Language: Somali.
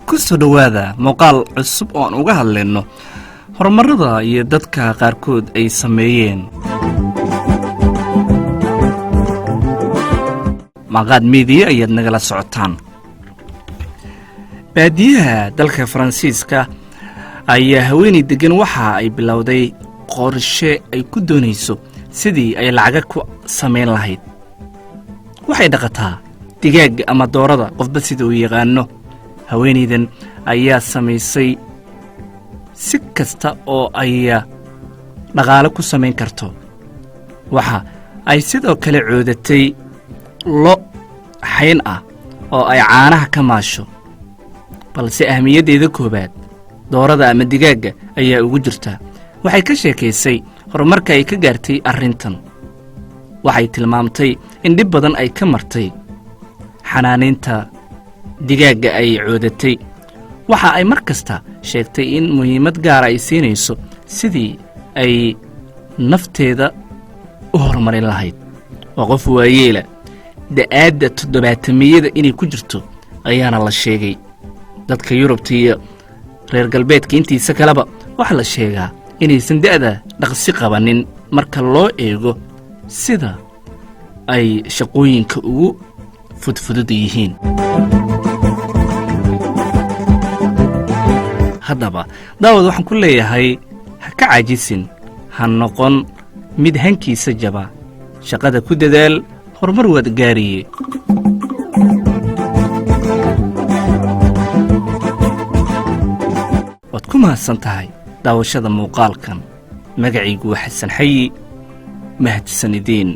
kusoo dhawaada muuqaal cusub oo aan uga hadlayno horumarada iyo dadka qaarkood ay sameeyeen. maqaad media ayaad nagala socotaan. baadiyaha dalka Faransiiska ayaa haweeney degan waxa ay bilowday qorshe ay ku doonayso sidii ay lacag ku sameyn lahayd. waxay dhaqataa digaag ama doorada qofba sida uu yaqaano. haweeneydan ayaa samaysay si kasta oo ay dhaqaale ku sameyn karto. waxa ay sidoo kale coodatay lo xayn ah oo ay caanaha ka maasho, balse ahmiyadeeda koobaad doorada ama digaaga ayaa ugu jirta. waxay ka sheekaysay horumarka ay ka gaartay arrintan. waxay tilmaamtay in dhib badan ay ka martay xanaaneynta digaaga ay coodatay. waxa ay mar kasta sheegtay in muhiimad gaar ay siinayso sidii ay nafteeda u horumarin lahayd. waa qof waayeela da'aadda 70 inay ku jirto ayaana la sheegay. dadka Yurubta iyo reer galbeedka intiisa kaleba waxa la sheegaa inaysan da'da dhaqsi qabanin marka loo eego sida ay shaqooyinka ugu fudfudud yihiin. haddaba daawad waxaan ku leeyahay ha ka caajisin, ha noqon mid hankiisa jaba. shaqada ku dadaal, horumar waad gaariye. waad ku mahadsan tahay daawashada muuqaalkan. magacaygu waa xasan xayi. mahadsanideen.